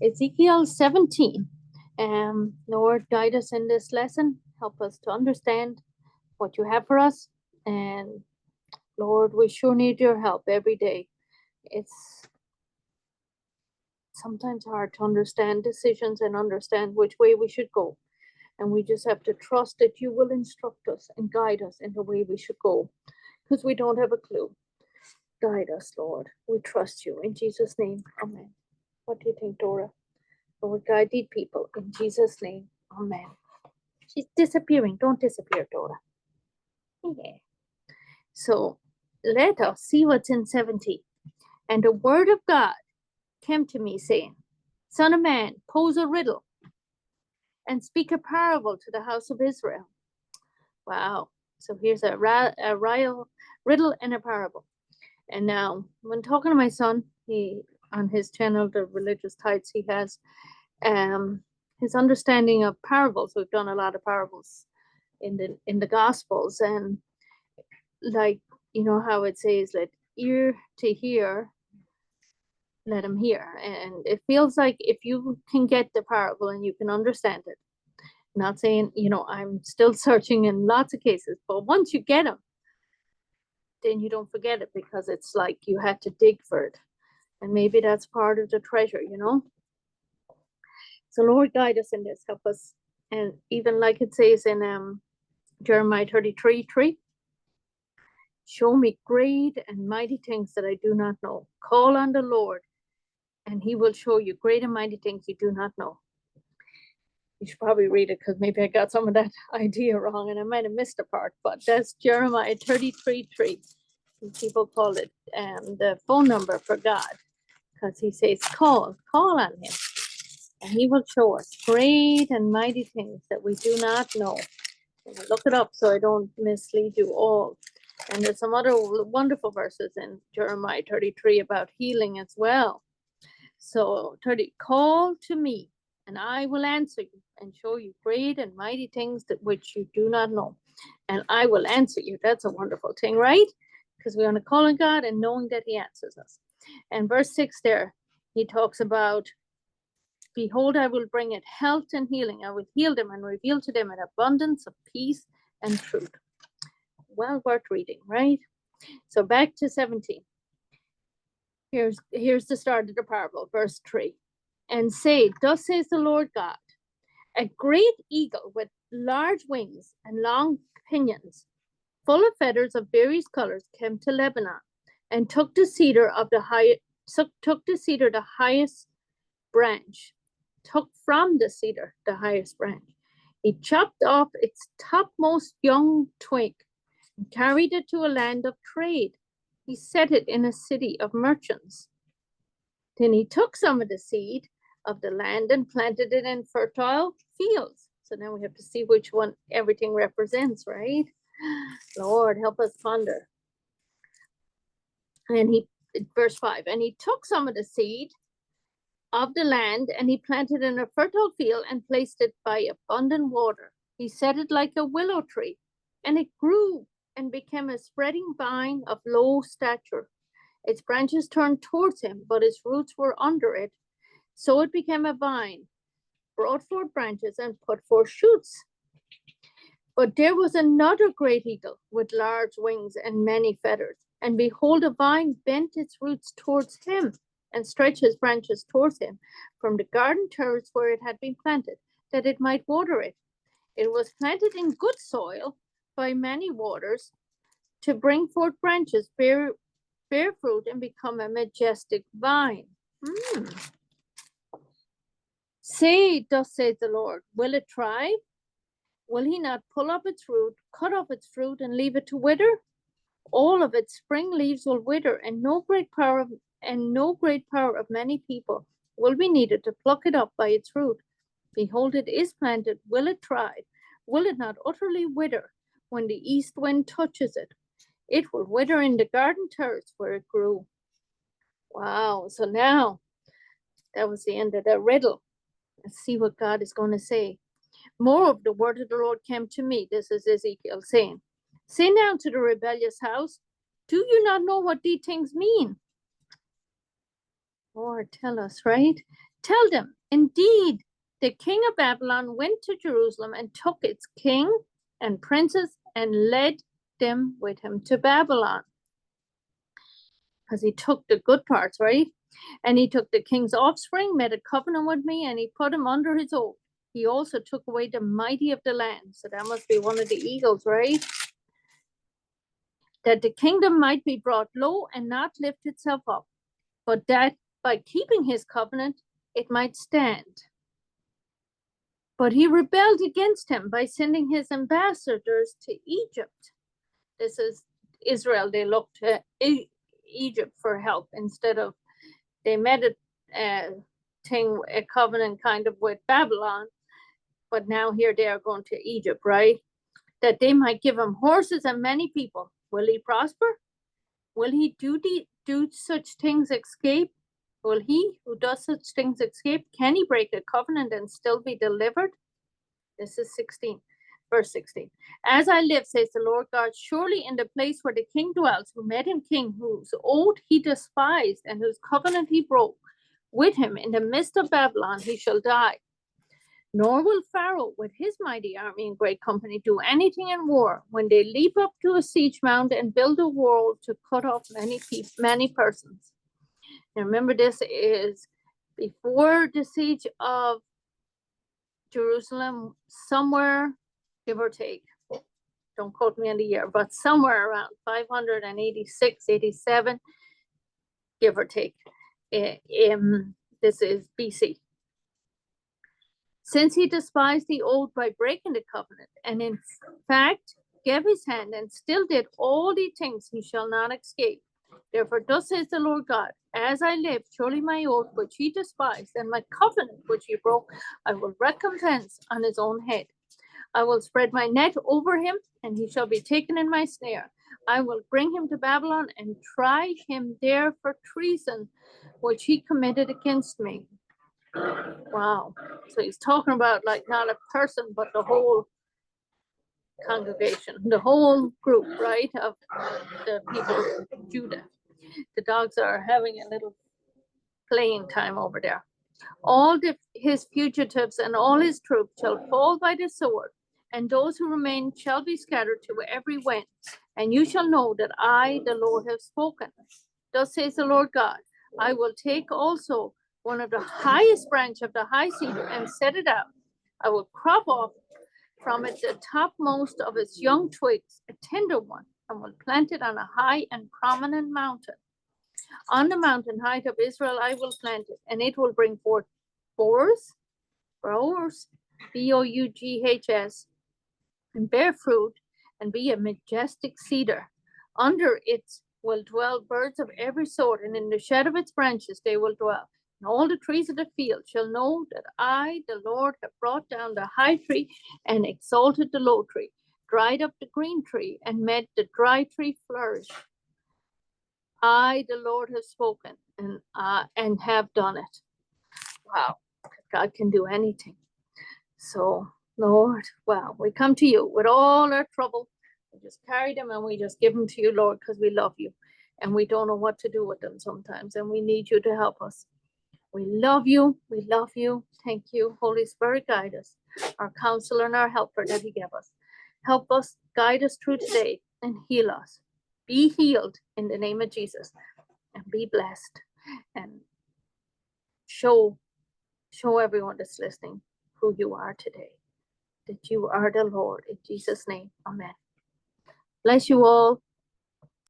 Ezekiel 17. Lord, guide us in this lesson. Help us to understand what you have for us. And Lord, we sure need your help every day. It's sometimes hard to understand decisions and understand which way we should go. And we just have to trust that you will instruct us and guide us in the way we should go, because we don't have a clue. Guide us, Lord. We trust you. In Jesus' name, amen. What do you think, Dora? Lord, guide these people. In Jesus' name, amen. She's disappearing. Don't disappear, Dora. Yeah. So let us see what's in 17. And the word of God came to me, saying, Son of man, pose a riddle and speak a parable to the house of Israel. Wow. So here's a riddle and a parable. And now, when talking to my son, he on his channel, the Religious Tides, he has his understanding of parables. We've done a lot of parables in the Gospels, and like, you know how it says, let ear to hear, let him hear. And it feels like if you can get the parable and you can understand it, not saying, I'm still searching in lots of cases, but once you get them, then you don't forget it, because it's like you had to dig for it. And maybe that's part of the treasure, So Lord, guide us in this, help us. And even like it says in Jeremiah 33:3, show me great and mighty things that I do not know. Call on the Lord, and he will show you great and mighty things you do not know. You should probably read it, because maybe I got some of that idea wrong and I might have missed a part, but that's Jeremiah 33:3. People call it the phone number for God, because he says, call on him, and he will show us great and mighty things that we do not know. And look it up so I don't mislead you all. And there's some other wonderful verses in Jeremiah 33 about healing as well. So 30, call to me, and I will answer you and show you great and mighty things that which you do not know. And I will answer you. That's a wonderful thing, right? Because we're going to call on God and knowing that he answers us. And verse 6 there, he talks about, behold, I will bring it health and healing. I will heal them and reveal to them an abundance of peace and truth. Well worth reading, right? So back to 17. Here's the start of the parable, verse 3. And say, thus says the Lord God, a great eagle with large wings and long pinions, full of feathers of various colors, came to Lebanon and took the cedar the highest branch. Took from the cedar the highest branch. He chopped off its topmost young twig and carried it to a land of trade. He set it in a city of merchants. Then he took some of the seed of the land and planted it in fertile fields. So now we have to see which one everything represents, right? Lord, help us ponder. And verse 5, and he took some of the seed of the land and he planted in a fertile field and placed it by abundant water. He set it like a willow tree, and it grew and became a spreading vine of low stature. Its branches turned towards him, but its roots were under it. So it became a vine, brought forth branches, and put forth shoots. But there was another great eagle with large wings and many feathers. And behold, a vine bent its roots towards him and stretched its branches towards him from the garden terrace where it had been planted, that it might water it. It was planted in good soil by many waters to bring forth branches, bear fruit, and become a majestic vine. Say, thus says the Lord, will it thrive? Will he not pull up its root, cut off its fruit, and leave it to wither? All of its spring leaves will wither, and no great power of many people will be needed to pluck it up by its root. Behold, it is planted. Will it thrive? Will it not utterly wither when the east wind touches it? It will wither in the garden terrace where it grew. Wow. So now that was the end of the riddle. Let's see what God is going to say. More of the word of the Lord came to me. This is Ezekiel saying, say now to the rebellious house, do you not know what these things mean? Lord, tell us, right? Tell them, indeed, the king of Babylon went to Jerusalem and took its king and princes and led them with him to Babylon. Because he took the good parts, right? And he took the king's offspring, made a covenant with me, and he put him under his oath. He also took away the mighty of the land. So that must be one of the eagles, right? That the kingdom might be brought low and not lift itself up, but that by keeping his covenant, it might stand. But he rebelled against him by sending his ambassadors to Egypt. This is Israel. They looked to Egypt for help instead of, they made a covenant kind of with Babylon, but now here they are going to Egypt, right? That they might give him horses and many people. Will he prosper? Will he do such things escape? Will he who does such things escape? Can he break a covenant and still be delivered? This is 16, verse 16. As I live, says the Lord God, surely in the place where the king dwells, who made him king, whose oath he despised, and whose covenant he broke, with him in the midst of Babylon he shall die. Nor will Pharaoh with his mighty army and great company do anything in war when they leap up to a siege mount and build a wall to cut off many persons. Now remember, this is before the siege of Jerusalem, somewhere, give or take, don't quote me on the year, but somewhere around 586, 87, give or take. This is BC. Since he despised the oath by breaking the covenant, and in fact gave his hand and still did all the things, he shall not escape. Therefore, thus says the Lord God, as I live, surely my oath which he despised, and my covenant which he broke, I will recompense on his own head. I will spread my net over him, and he shall be taken in my snare. I will bring him to Babylon and try him there for treason, which he committed against me. Wow. So he's talking about like not a person, but the whole congregation, the whole group, right, of the people of Judah. The dogs are having a little playing time over there. All his fugitives and all his troops shall fall by the sword, and those who remain shall be scattered to every wind. And you shall know that I, the Lord, have spoken. Thus says the Lord God, I will take also one of the highest branch of the high cedar and set it out. I will crop off from it the topmost of its young twigs, a tender one, and will plant it on a high and prominent mountain. On the mountain height of Israel I will plant it, and it will bring forth boughs, B-O-U-G-H-S, and bear fruit, and be a majestic cedar. Under it will dwell birds of every sort, and in the shade of its branches they will dwell. And all the trees of the field shall know that I, the Lord, have brought down the high tree and exalted the low tree, dried up the green tree, and made the dry tree flourish. I, the Lord, have spoken and have done it. Wow, God can do anything. So, Lord, wow, we come to you with all our trouble. We just carry them and we just give them to you, Lord, because we love you. And we don't know what to do with them sometimes. And we need you to help us. We love you. We love you. Thank you. Holy Spirit, guide us. Our counselor and our helper that he gave us. Help us, guide us through today and heal us. Be healed in the name of Jesus, and be blessed, and show everyone that's listening who you are today, that you are the Lord. In Jesus' name, amen. Bless you all.